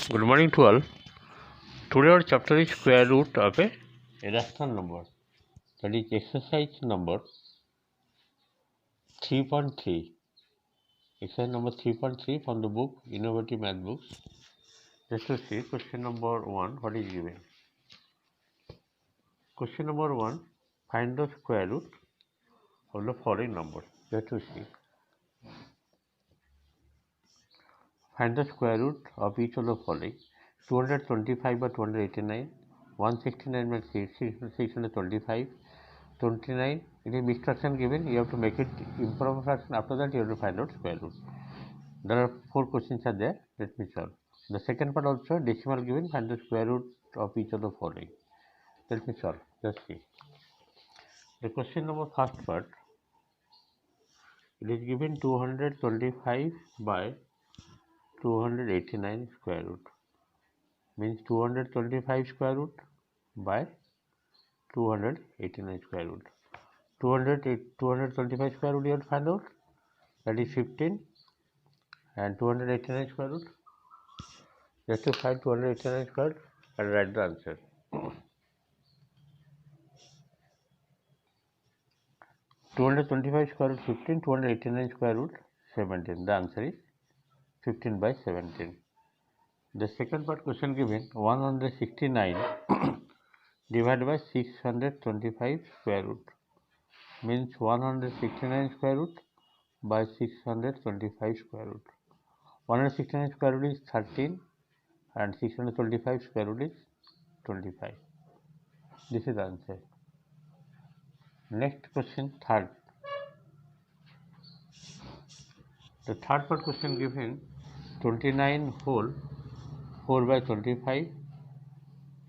Good morning to all. Today our chapter is square root of a rational number. That is exercise number 3.3. Exercise number 3.3 from the book Innovative Math Books. Let's see question number 1. What is given? Question number 1. Find the square root of the following numbers. Let's see. Find the square root of each of the following: 225 by 289, 169 by 625, 29. It is mixed fraction given. You have to make it improper fraction. After that, you have to find out square root. There are 4 questions are there. Let me solve. The second part also decimal given. Find the square root of each of the following. Let me solve. Let's see. The question number first part. It is given 225 by 289 square root. Means 225 square root by 289 square root. 225 square root you have to find out. That is 15. And 289 square root. You have to find 289 square root and write the answer. 225 square root 15, 289 square root 17. The answer is 15 by 17. The second part question given 169 divided by 625 square root. Means 169 square root by 625 square root. 169 square root is 13 and 625 square root is 25. This is the answer. Next question, third. The third part question given 29 whole 4 by 25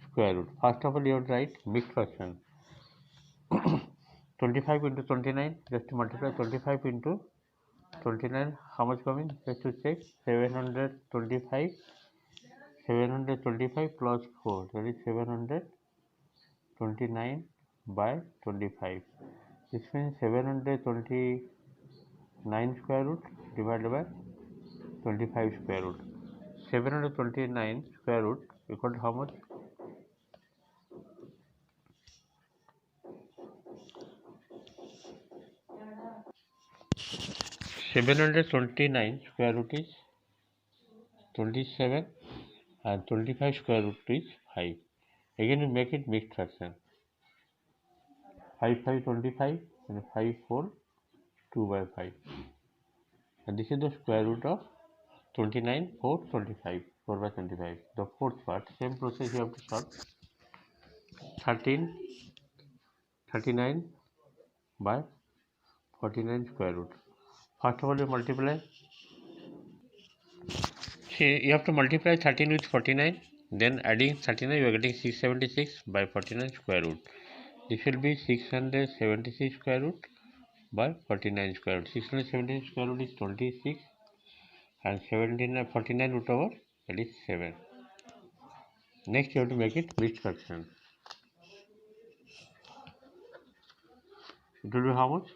square root. First of all, you have to write mixed fraction. 25 into 29, just to multiply 25 into 29, how much coming? Just to check, 725 plus 4, that is 729 by 25. This means 729 square root divided by 25 square root. 729 square root equal to how much? 729 square root is 27 and 25 square root is 5. Again we make it mixed fraction. 5 5 25 and 5 4 2 by 5. And this is the square root of 29 4 25 4 by 25. The fourth part, same process you have to solve. 39 by 49 square root. First of all you multiply. See, you have to multiply 13 with 49, then adding 39 you are getting 676 by 49 square root. This will be 676 square root by 49 square root. 676 square root is 26 and 49 root over, that is 7. Next you have to make it mixed fraction. It will be how much?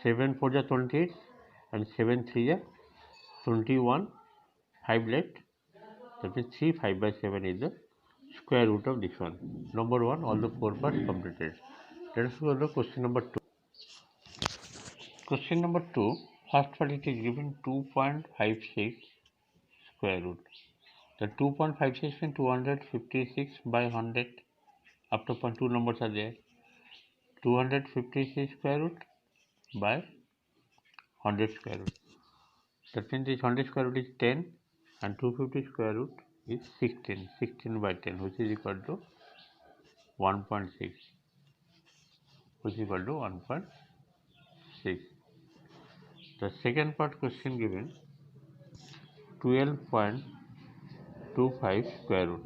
7 4 is 28 and 7 3 is 21. 5 left. That is 3 5 by 7 is the square root of this one. Number 1, all the 4 parts completed. Let us go to question number 2. Question number 2, first part it is given 2.56 square root. The 2.56 means 256 by 100. After point 2 numbers are there. 256 square root by 100 square root. That means this 100 square root is 10 and 250 square root is 16. 16 by 10, which is equal to 1.6. Which is equal to 1.6. The second part question given 12.25 square root.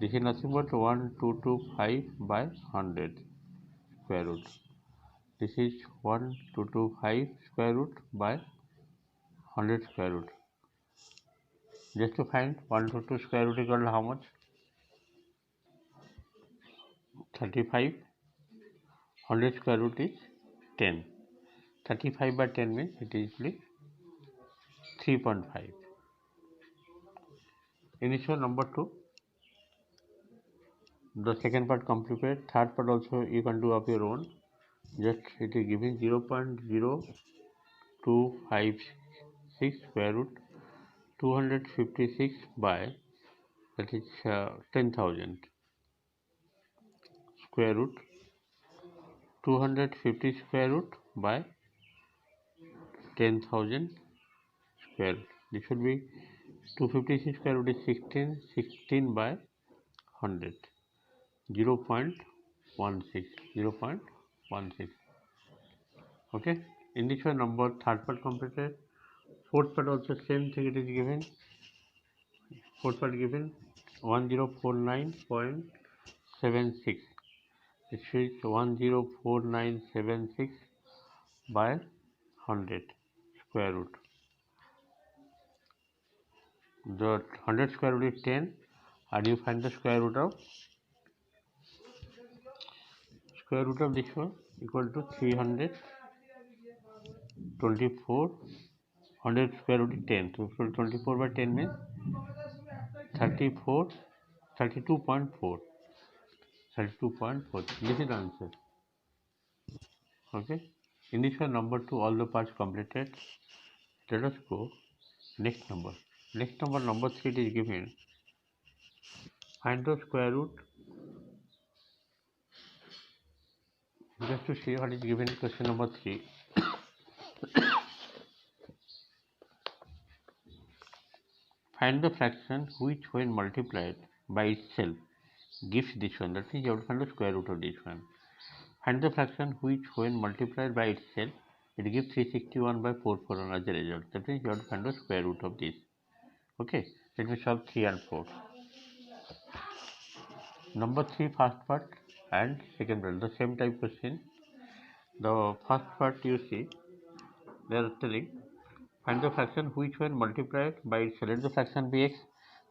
This is nothing but 1225 by 100 square root. This is 1225 square root by 100 square root. Just to find 122 square root equal to how much? 35. 100 square root is 10. 35 by 10 means it is 3.5. Initial number 2. The second part completed. Third part also you can do of your own. Just it is giving 0.0256 square root 256 by, that is 10,000, square root 250 square root by 10,000 square. This should be 256 square root is 16 by 100, 0.16. Okay, in this one number third part completed. Fourth part also same thing, it is given. Fourth part given 1049.76. It is 104976 by 100 square root. The 100 square root is 10, and you find the square root of this one equal to 324. 100 square root is 10, so 24 by 10 means 32.4. 32.4. This is the answer. Okay, in this one number 2 all the parts completed. Let us go next number. Next number 3 is given. Find the square root. Just to see what is given in question number 3. Find the fraction which when multiplied by itself gives this one. That means you have to find the square root of this one. Find the fraction which when multiplied by itself it gives 361 by 441 as a result. That means you have to find the square root of this. Okay, let me solve 3 and 4. Number 3 first part and second part, the same type question. The first part you see, they are telling find the fraction which when multiplied by itself. Let the fraction be x.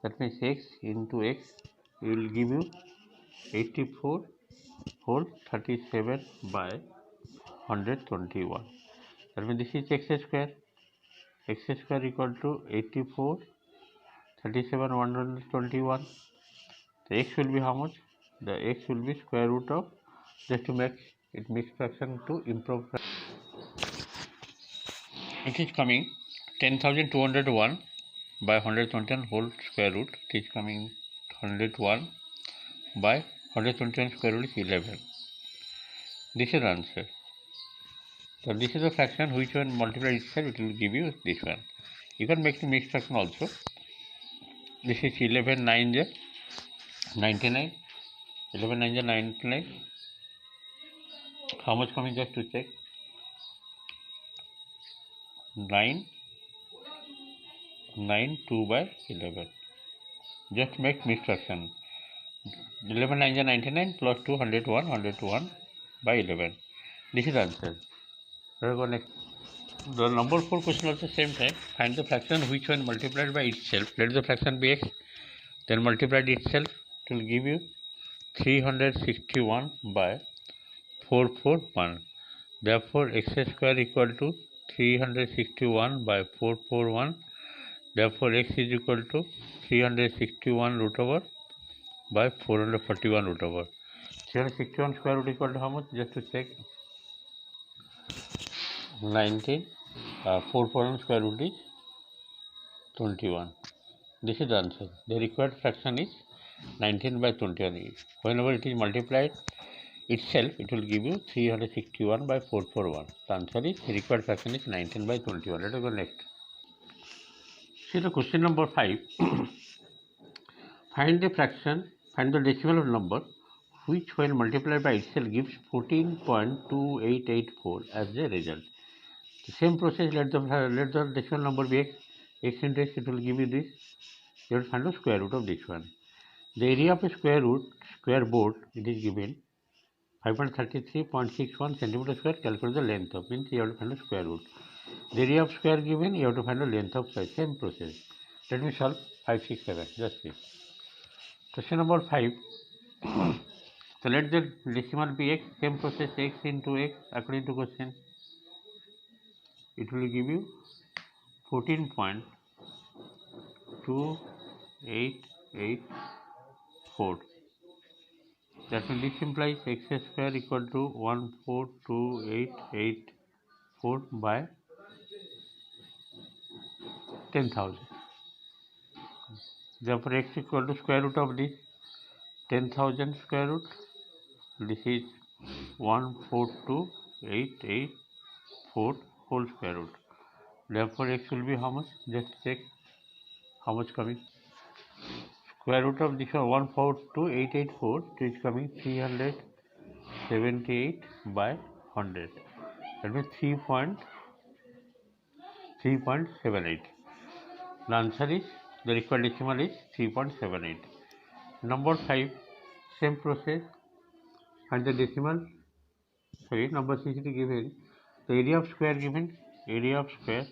That means x into x will give you 84 whole 37 by 121. That means this is x square. X square equal to 84 37 121. The x will be how much? The x will be square root of, just to make it mixed fraction to improve fraction. It is coming 10,201 by 121 whole square root. It is coming 101 by 121 square root is 11. This is the answer. So this is the fraction which when multiplied itself it will give you this one. You can make the mixed fraction also. This is 11 9 is 99. 11 9 is 99. How much coming, just to check? 9 2 by 11. Just make mixed fraction. 11 9 is 99 plus 2 101 by 11. This is the answer. Let us go next. The number 4 question also same time. Find the fraction which when multiplied by itself. Let the fraction be x. Then multiplied itself. It will give you 361 by 441. Therefore, x square equal to 361 by 441. Therefore, x is equal to 361 root over by 441 root over. 361 square root equal to how much? Just to check. 19. 441 square root is 21. This is the answer. The required fraction is 19 by 21. Whenever it is multiplied itself, it will give you 361 by 441. The answer is required fraction is 19 by 21. Let us go next. See the question number 5. Find the fraction, find the decimal number which when multiplied by itself gives 14.2884 as the result. The same process, let the decimal number be x. X into x, it will give you this. You will find the square root of this one. The area of a square board, it is given 533.61 centimeter square. Calculate the length of, means you have to find the square root. The area of square given, you have to find the length of side. Same process. Let me solve 5, 6, 7. Just see. Question number 5. So let the decimal be x. Same process, x into x according to question. It will give you 14.2884 884. That means this implies x square equal to 142,884 by 10,000. Therefore, x equal to square root of this 10,000 square root. This is 142,884 whole square root. Therefore, x will be how much? Just check how much coming. Square root of this one 142,884 is coming 378 by 100. That means 3.78. The answer is, the required decimal is 3.78. Number 5, same process. Find the decimal. Sorry, number 6 is given. The area of square given. Area of square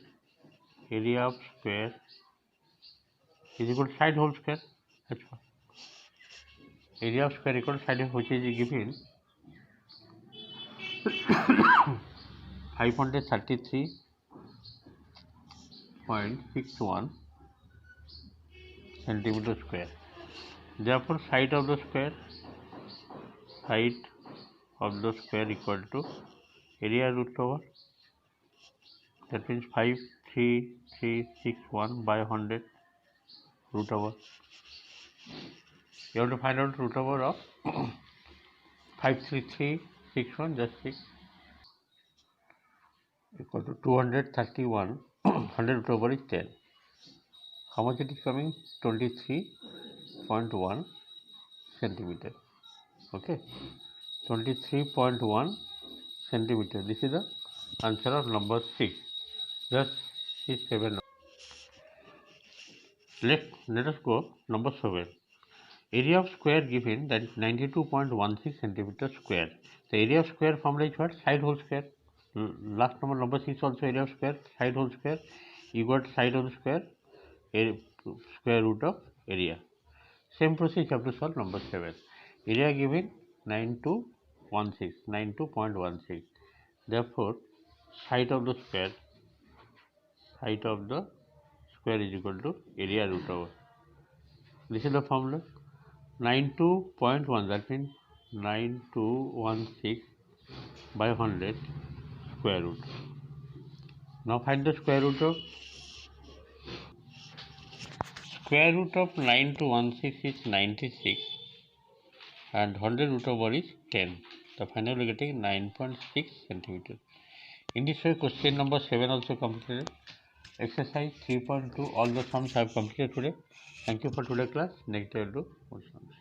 is equal to side whole square. That's why. Area of square equal to side whole, which is given 533.61 centimeter square. Therefore, side of the square equal to area root over, that means 53361 by 100 root over. You have to find out root over of 53361, just 6, equal to 231. 100 root over is 10. How much it is coming? 23.1 centimeter. Okay, 23.1 centimeter. This is the answer of number 6. Just 6, 7. Let us go number 7. Area of square given, that is 92.16 centimeter square. The area of square formula is what? Side whole square. Last number 6 also area of square, side whole square. You got side whole square, square root of area. Same process you have to solve number 7. Area given 92.16. Therefore, side of the square is equal to area root over. This is the formula. 92.1, that means 9216 by 100 square root. Now find the square root of 9216 is 96 and 100 root over is 10. The final we are getting 9.6 centimeter. In this way, question number 7 also completed. Exercise 3.2, all the sums I have completed today. Thank you for today's class. Next day I will do more sums.